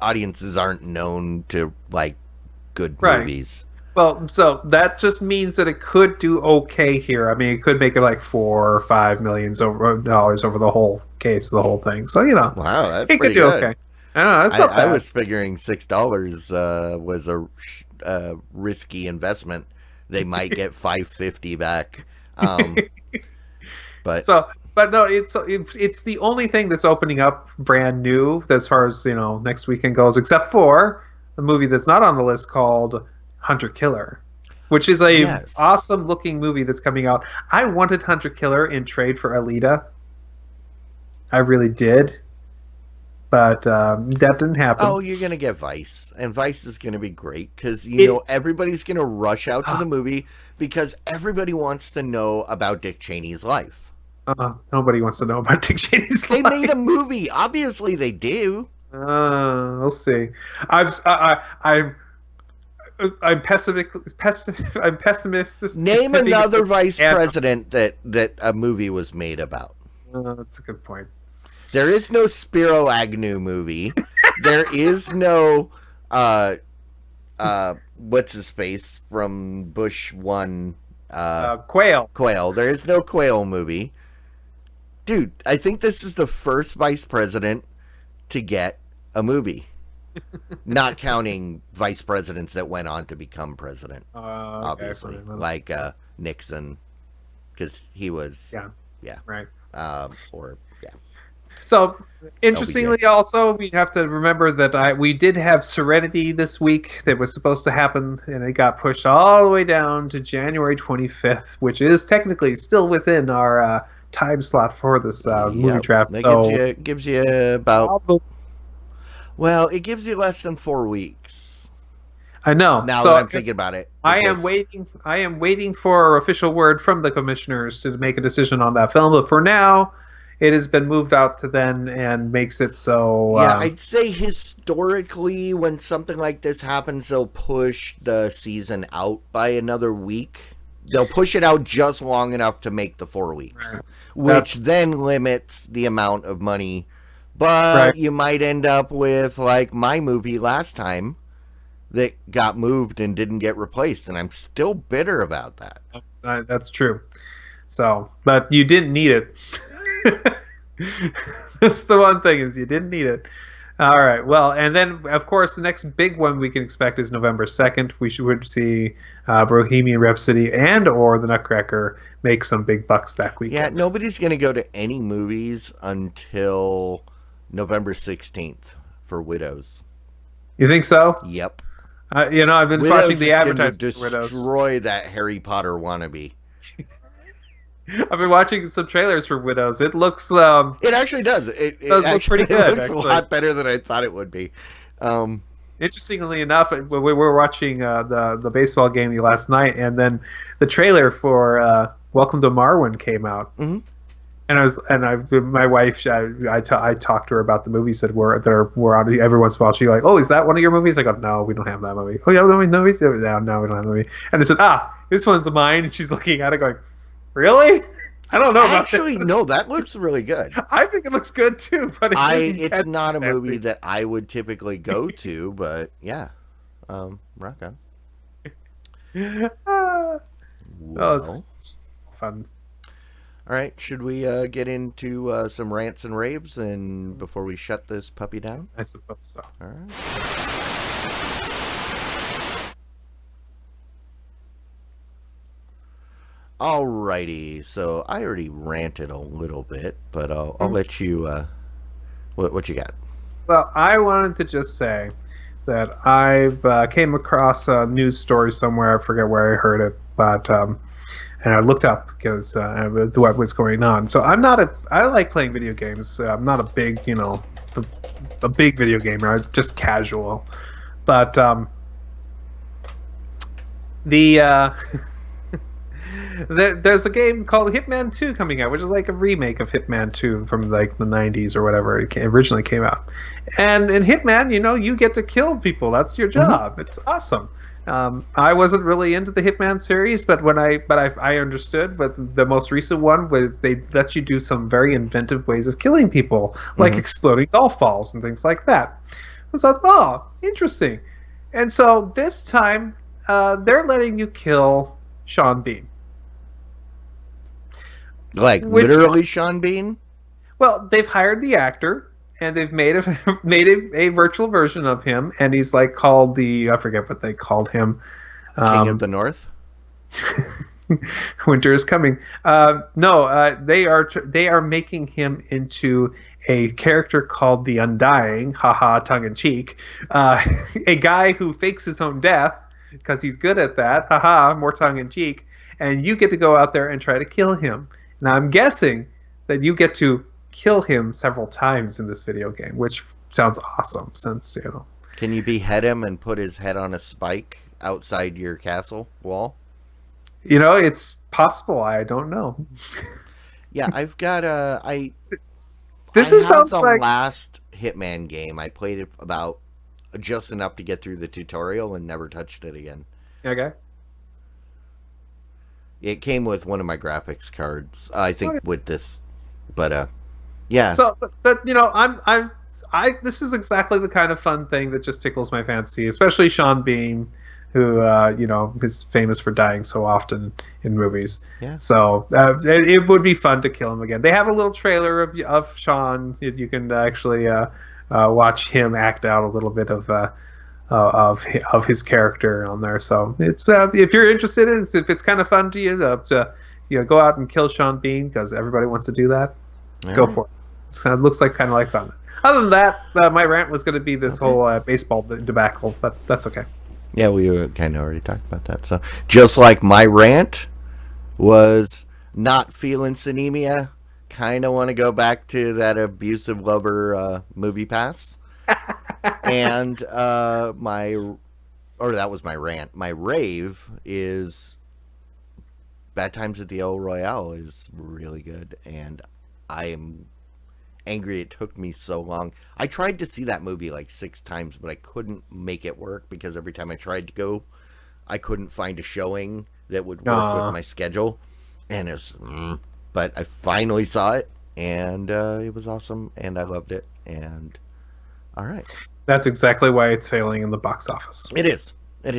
audiences aren't known to like good movies. Well, so that just means that it could do okay here. I mean, it could make it like $4 or $5 million over the whole case, the whole thing. So wow, that's it could do okay. I know that's not bad. I was figuring $6 was a risky investment. They might get $5.50 back. But no, it's the only thing that's opening up brand new as far as next weekend goes, except for the movie that's not on the list called Hunter Killer, which is a awesome looking movie that's coming out. I wanted Hunter Killer in trade for Alita. I really did, but that didn't happen. Oh, you're gonna get Vice, and Vice is gonna be great because everybody's gonna rush out to the movie because everybody wants to know about Dick Cheney's life. Nobody wants to know about Dick Cheney's life. They made a movie. Obviously, they do. We'll see. I'm pessimistic. Name another vice president that a movie was made about. That's a good point. There is no Spiro Agnew movie. There is no what's his face from Bush 1 Quail. There is no Quail movie. Dude, I think this is the first vice president to get a movie. Not counting vice presidents that went on to become president. Obviously. Like Nixon. Because he was... Yeah. Right. So, interestingly, also, we have to remember that we did have Serenity this week that was supposed to happen, and it got pushed all the way down to January 25th, which is technically still within our time slot for this movie draft. It gives you about... Well, it gives you less than 4 weeks. I know. Now that I'm thinking about it. I am waiting for official word from the commissioners to make a decision on that film, but for now... It has been moved out to then and makes it so... I'd say historically, when something like this happens, they'll push the season out by another week. They'll push it out just long enough to make the 4 weeks, which then limits the amount of money. But you might end up with, like, my movie last time that got moved and didn't get replaced, and I'm still bitter about that. That's true. So, but you didn't need it. That's the one thing, is you didn't need it. All right. Well, and then of course the next big one we can expect is November 2nd. We should see Bohemian Rhapsody and or The Nutcracker make some big bucks that weekend. Yeah, nobody's going to go to any movies until November 16th for Widows. You think so? Yep. I've been Widows watching the is gonna advertisement for Widows. destroy that Harry Potter wannabe. I've been watching some trailers for Widows. It looks It actually does. It does look pretty good, It looks actually. a lot better than I thought it would be. interestingly enough, we were watching the baseball game last night, and then the trailer for Welcome to Marwen came out. Mm-hmm. My wife, I talked to her about the movies that were on every once in a while. She's like, "Oh, is that one of your movies?" I go, "No, we don't have that movie." "Oh, yeah, no, we don't have that movie." And I said, "This one's mine." And she's looking at it going, "Really?" I don't know about Actually, this. no, that looks really good. I think it looks good too, but It's not a movie that I would typically go to, but yeah, rock on. It's fun. All right, should we get into some rants and raves and before we shut this puppy down? I suppose so. All right. Alrighty, so I already ranted a little bit, but I'll let you. What you got? Well, I wanted to just say that I've came across a news story somewhere. I forget where I heard it, but and I looked up because what was going on. So I like playing video games. I'm not a big, a big video gamer. I'm just casual. But there's a game called Hitman 2 coming out, which is like a remake of Hitman 2 from like the 90s or whatever it originally came out. And in Hitman, you get to kill people. That's your job. It's awesome. I wasn't really into the Hitman series, but I understood. But the most recent one was they let you do some very inventive ways of killing people, like exploding golf balls and things like that. I thought, oh, interesting. And so this time, they're letting you kill Sean Bean. Like literally Sean Bean? Well, they've hired the actor, and they've made a virtual version of him, and he's like called I forget what they called him. King of the North? Winter is coming. They are making him into a character called the Undying, haha, tongue in cheek, a guy who fakes his own death because he's good at that, haha, more tongue in cheek, and you get to go out there and try to kill him. Now I'm guessing that you get to kill him several times in this video game, which sounds awesome since, Can you behead him and put his head on a spike outside your castle wall? It's possible. I don't know. Yeah, I've got sounds the like last Hitman game. I played it about just enough to get through the tutorial and never touched it again. Okay. It came with one of my graphics cards, I think, with this, but yeah. So, but this is exactly the kind of fun thing that just tickles my fancy, especially Sean Bean, who is famous for dying so often in movies. Yeah. So it would be fun to kill him again. They have a little trailer of Sean. You can actually watch him act out a little bit of his character on there. So it's if you're interested in it, if it's kind of fun to you to go out and kill Sean Bean because everybody wants to do that, go for it. It looks like kind of like fun. Other than that, my rant was going to be this whole baseball debacle, but that's okay. Yeah, we kind of already talked about that. So just like my rant was not feeling Cinemia, kind of want to go back to that abusive lover movie pass. And that was my rant. My rave is Bad Times at the El Royale is really good, and I am angry it took me so long. I tried to see that movie like 6 times, but I couldn't make it work because every time I tried to go, I couldn't find a showing that would work with my schedule, and but I finally saw it, and it was awesome, and I loved it, and all right. That's exactly why it's failing in the box office. It is.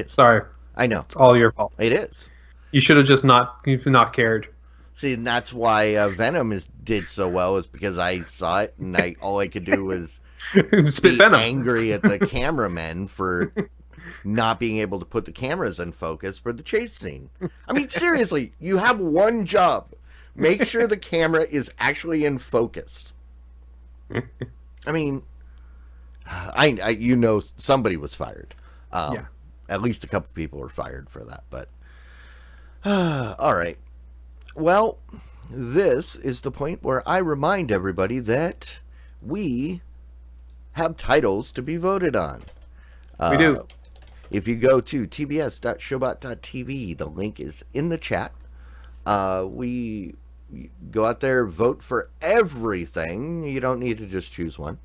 Sorry. I know. It's all your fault. It is. You should have just not cared. See, and that's why Venom did so well, is because I saw it, and all I could do was Spit be venom. angry at the cameramen for not being able to put the cameras in focus for the chase scene. I mean, seriously, you have one job. Make sure the camera is actually in focus. I mean, I somebody was fired. Yeah. At least a couple people were fired for that, but all right. Well, this is the point where I remind everybody that we have titles to be voted on. We do. If you go to tbs.showbot.tv, the link is in the chat. We go out there, vote for everything. You don't need to just choose one.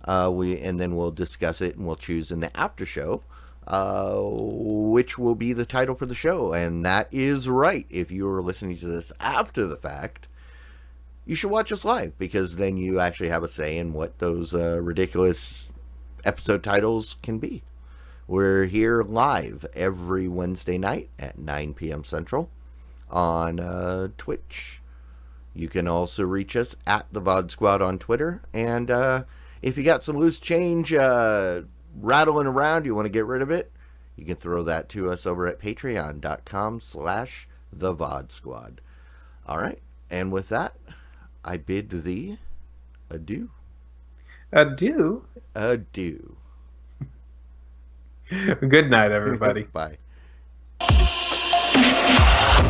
And then we'll discuss it, and we'll choose in the after show which will be the title for the show. And that is right. If you are listening to this after the fact, you should watch us live, because then you actually have a say in what those ridiculous episode titles can be. We're here live every Wednesday night at 9 p.m. Central on Twitch. You can also reach us at the VOD Squad on Twitter. And if you got some loose change rattling around, you want to get rid of it, you can throw that to us over at patreon.com/the VOD Squad. All right. And with that, I bid thee adieu. Adieu. Adieu. Good night, everybody. Bye.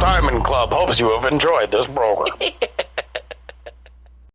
Diamond Club hopes you have enjoyed this program.